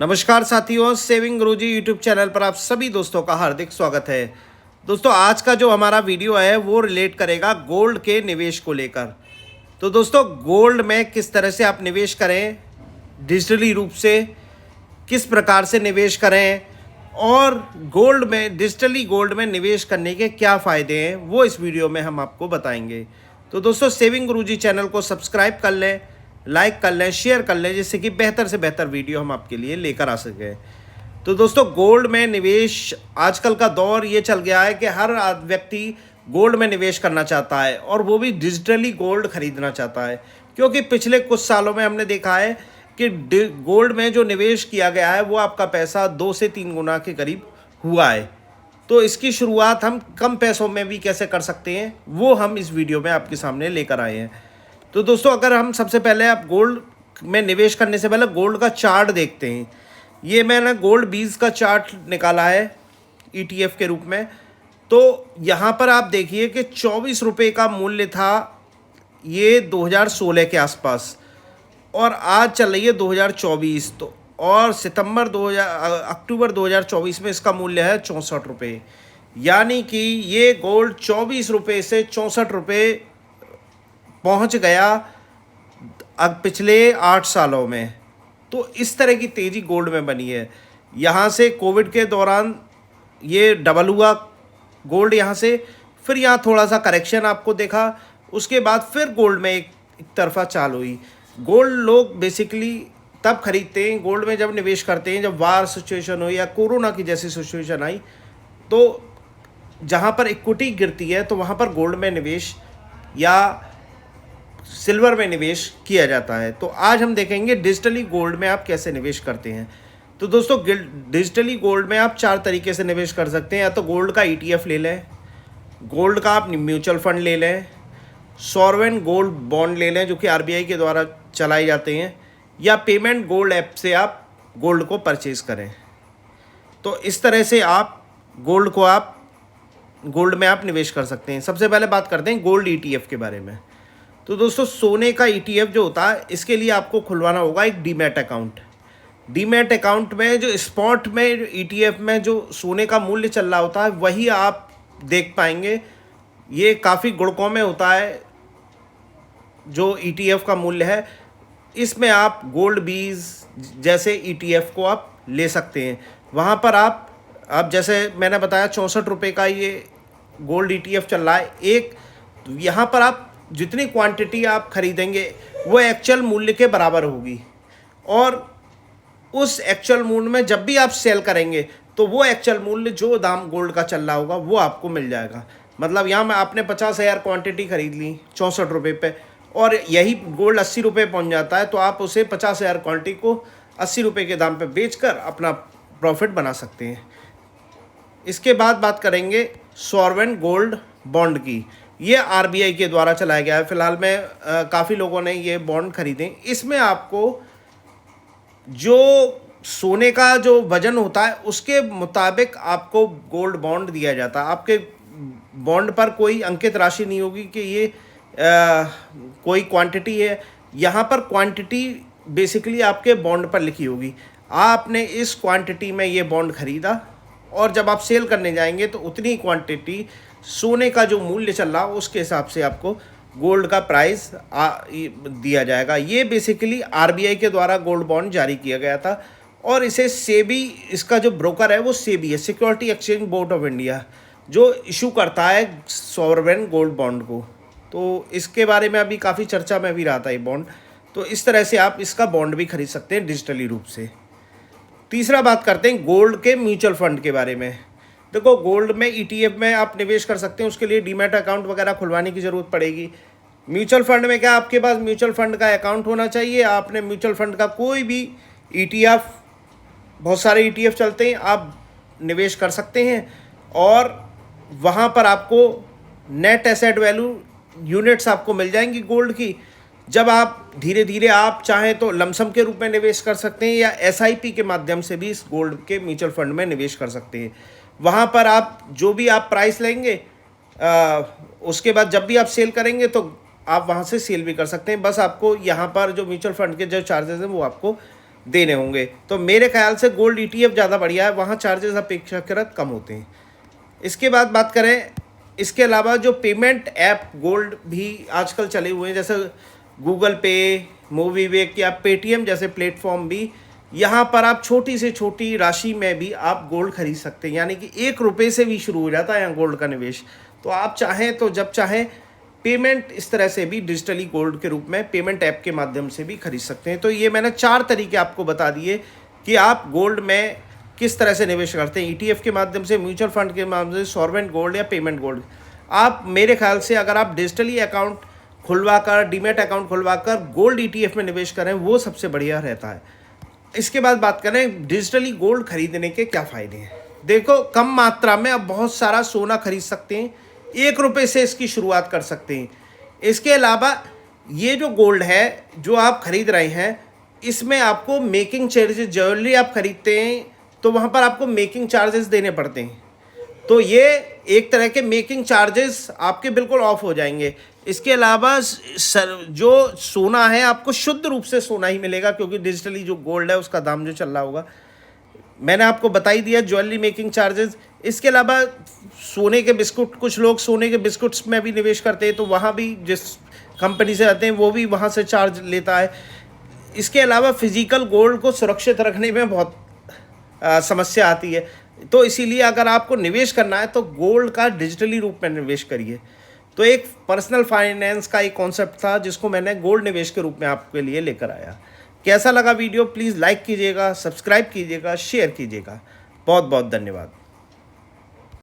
नमस्कार साथियों, सेविंग गुरुजी YouTube channel पर आप सभी दोस्तों का हार्दिक स्वागत है। दोस्तों, आज का जो हमारा वीडियो है वो रिलेट करेगा गोल्ड के निवेश को लेकर। तो दोस्तों, गोल्ड में किस तरह से आप निवेश करें, डिजिटली रूप से किस प्रकार से निवेश करें और गोल्ड में गोल्ड में निवेश करने के क्या फ़ायदे हैं, वो इस वीडियो में हम आपको बताएंगे। तो दोस्तों, सेविंग गुरुजी चैनल को सब्सक्राइब कर लें, लाइक कर लें, शेयर कर लें, जिससे कि बेहतर से बेहतर वीडियो हम आपके लिए लेकर आ सकें। तो दोस्तों, गोल्ड में निवेश आजकल का दौर ये चल गया है कि हर व्यक्ति गोल्ड में निवेश करना चाहता है और वो भी डिजिटली गोल्ड खरीदना चाहता है, क्योंकि पिछले कुछ सालों में हमने देखा है कि गोल्ड में जो निवेश किया गया है वो आपका पैसा 2 से 3 गुना के करीब हुआ है। तो इसकी शुरुआत हम कम पैसों में भी कैसे कर सकते हैं, वो हम इस वीडियो में आपके सामने लेकर आए हैं। तो दोस्तों, अगर हम सबसे पहले आप गोल्ड में निवेश करने से पहले गोल्ड का चार्ट देखते हैं। ये मैंने गोल्ड बीज का चार्ट निकाला है ETF के रूप में। तो यहाँ पर आप देखिए कि 24 रुपये का मूल्य था ये 2016 के आसपास, और आज चल रही है 2024। तो और अक्टूबर 2024 में इसका मूल्य है 64 रुपये। यानी कि ये गोल्ड 24 रुपये से 64 रुपये पहुंच गया अब पिछले 8 सालों में। तो इस तरह की तेज़ी गोल्ड में बनी है। यहाँ से कोविड के दौरान ये डबल हुआ गोल्ड यहाँ से, फिर यहाँ थोड़ा सा करेक्शन आपको देखा, उसके बाद फिर गोल्ड में एक तरफा चाल हुई। गोल्ड लोग बेसिकली तब खरीदते हैं, गोल्ड में जब निवेश करते हैं, जब वार सिचुएशन हो या कोरोना की जैसी सिचुएशन आई, तो जहाँ पर इक्विटी गिरती है तो वहाँ पर गोल्ड में निवेश या सिल्वर में निवेश किया जाता है। तो आज हम देखेंगे डिजिटली गोल्ड में आप कैसे निवेश करते हैं। तो दोस्तों, डिजिटली गोल्ड में आप 4 तरीके से निवेश कर सकते हैं। या तो गोल्ड का ETF ले लें, गोल्ड का आप म्यूचुअल फंड ले लें, सॉवरेन गोल्ड बॉन्ड ले लें जो कि RBI के द्वारा चलाए जाते हैं, या पेमेंट गोल्ड ऐप से आप गोल्ड को परचेज़ करें। तो इस तरह से आप गोल्ड में आप निवेश कर सकते हैं। सबसे पहले बात करते हैं गोल्ड ETF के बारे में। तो दोस्तों, सोने का ETF जो होता है, इसके लिए आपको खुलवाना होगा एक डीमैट अकाउंट। डीमैट अकाउंट में जो स्पॉट में ETF में जो सोने का मूल्य चल रहा होता है वही आप देख पाएंगे। ये काफ़ी गुणकों में होता है जो ETF का मूल्य है। इसमें आप गोल्ड बीज जैसे ETF को आप ले सकते हैं। वहाँ पर आप जैसे मैंने बताया 64 रुपये का ये गोल्ड ETF चल रहा है एक। यहाँ पर आप जितनी क्वांटिटी आप खरीदेंगे वो एक्चुअल मूल्य के बराबर होगी, और उस एक्चुअल मूल्य में जब भी आप सेल करेंगे तो वो एक्चुअल मूल्य जो दाम गोल्ड का चल रहा होगा वो आपको मिल जाएगा। मतलब यहाँ में आपने 50,000 क्वांटिटी खरीद ली 64 रुपये पे, और यही गोल्ड 80 रुपये पहुँच जाता है, तो आप उसे 50,000 क्वांटिटी को 80 रुपये के दाम पे बेचकर अपना प्रॉफिट बना सकते हैं। इसके बाद बात करेंगे सॉवरेन गोल्ड बॉन्ड की। ये RBI के द्वारा चलाया गया है। फिलहाल में काफ़ी लोगों ने ये बॉन्ड खरीदे। इसमें आपको जो सोने का जो वजन होता है उसके मुताबिक आपको गोल्ड बॉन्ड दिया जाता है। आपके बॉन्ड पर कोई अंकित राशि नहीं होगी कि ये कोई क्वांटिटी है। यहाँ पर क्वांटिटी बेसिकली आपके बॉन्ड पर लिखी होगी। आपने इस क्वांटिटी में ये बॉन्ड खरीदा, और जब आप सेल करने जाएंगे तो उतनी क्वांटिटी सोने का जो मूल्य चल रहा है उसके हिसाब से आपको गोल्ड का प्राइस दिया जाएगा। ये बेसिकली RBI के द्वारा गोल्ड बॉन्ड जारी किया गया था, और इसे सेबी, इसका जो ब्रोकर है वो सेबी है, security exchange board of India, जो इशू करता है सॉवरेन गोल्ड बॉन्ड को। तो इसके बारे में अभी काफ़ी चर्चा में भी रहा था ये बॉन्ड। तो इस तरह से आप इसका बॉन्ड भी खरीद सकते हैं डिजिटली रूप से। तीसरा बात करते हैं गोल्ड के म्यूचुअल फंड के बारे में। देखो, गोल्ड में ETF में आप निवेश कर सकते हैं, उसके लिए डीमैट अकाउंट वगैरह खुलवाने की ज़रूरत पड़ेगी। म्यूचुअल फंड में क्या, आपके पास म्यूचुअल फंड का अकाउंट होना चाहिए। आपने म्यूचुअल फंड का कोई भी ETF, बहुत सारे ETF चलते हैं, आप निवेश कर सकते हैं, और वहाँ पर आपको नेट एसेट वैल्यू यूनिट्स आपको मिल जाएंगी गोल्ड की। जब आप धीरे धीरे आप चाहें तो लमसम के रूप में निवेश कर सकते हैं, या SIP के माध्यम से भी इस गोल्ड के म्यूचुअल फंड में निवेश कर सकते हैं। वहाँ पर आप जो भी आप प्राइस लेंगे, उसके बाद जब भी आप सेल करेंगे तो आप वहाँ से सेल भी कर सकते हैं। बस आपको यहाँ पर जो म्यूचुअल फंड के जो चार्जेस हैं वो आपको देने होंगे। तो मेरे ख्याल से गोल्ड ETF ज़्यादा बढ़िया है, वहाँ चार्जेस अपेक्षाकृत कम होते हैं। इसके बाद बात करें, इसके अलावा जो पेमेंट ऐप गोल्ड भी आजकल चले हुए हैं, जैसे गूगल पे, मोबीक्विक या पेटीएम जैसे प्लेटफॉर्म भी, यहाँ पर आप छोटी से छोटी राशि में भी आप गोल्ड खरीद सकते हैं, यानी कि 1 रुपये से भी शुरू हो जाता है यहाँ गोल्ड का निवेश। तो आप चाहें तो जब चाहें पेमेंट इस तरह से भी डिजिटली गोल्ड के रूप में पेमेंट ऐप के माध्यम से भी खरीद सकते हैं। तो ये मैंने 4 तरीके आपको बता दिए कि आप गोल्ड में किस तरह से निवेश करते हैं, ETF के माध्यम से, म्यूचुअल फंड के माध्यम से, सॉवरेन गोल्ड या पेमेंट गोल्ड। आप मेरे ख्याल से अगर आप डिजिटली अकाउंट खुलवाकर, डीमैट अकाउंट खुलवाकर गोल्ड ETF में निवेश करें, वो सबसे बढ़िया रहता है। इसके बाद बात करें डिजिटली गोल्ड खरीदने के क्या फ़ायदे हैं। देखो, कम मात्रा में आप बहुत सारा सोना खरीद सकते हैं, 1 रुपये से इसकी शुरुआत कर सकते हैं। इसके अलावा ये जो गोल्ड है जो आप खरीद रहे हैं, इसमें आपको मेकिंग चार्जेस, ज्वेलरी आप खरीदते हैं तो वहाँ पर आपको मेकिंग चार्जेस देने पड़ते हैं, तो ये एक तरह के मेकिंग चार्जेस आपके बिल्कुल ऑफ हो जाएंगे। इसके अलावा जो सोना है आपको शुद्ध रूप से सोना ही मिलेगा, क्योंकि डिजिटली जो गोल्ड है उसका दाम जो चल रहा होगा, मैंने आपको बता ही दिया, ज्वेलरी मेकिंग चार्जेस। इसके अलावा सोने के बिस्कुट, कुछ लोग सोने के बिस्कुट्स में भी निवेश करते हैं, तो वहाँ भी जिस कंपनी से आते हैं वो भी वहाँ से चार्ज लेता है। इसके अलावा फिजिकल गोल्ड को सुरक्षित रखने में बहुत समस्या आती है, तो इसीलिए अगर आपको निवेश करना है तो गोल्ड का डिजिटली रूप में निवेश करिए। तो एक पर्सनल फाइनेंस का एक कॉन्सेप्ट था जिसको मैंने गोल्ड निवेश के रूप में आपके लिए लेकर आया। कैसा लगा वीडियो, प्लीज़ लाइक कीजिएगा, सब्सक्राइब कीजिएगा, शेयर कीजिएगा। बहुत बहुत धन्यवाद।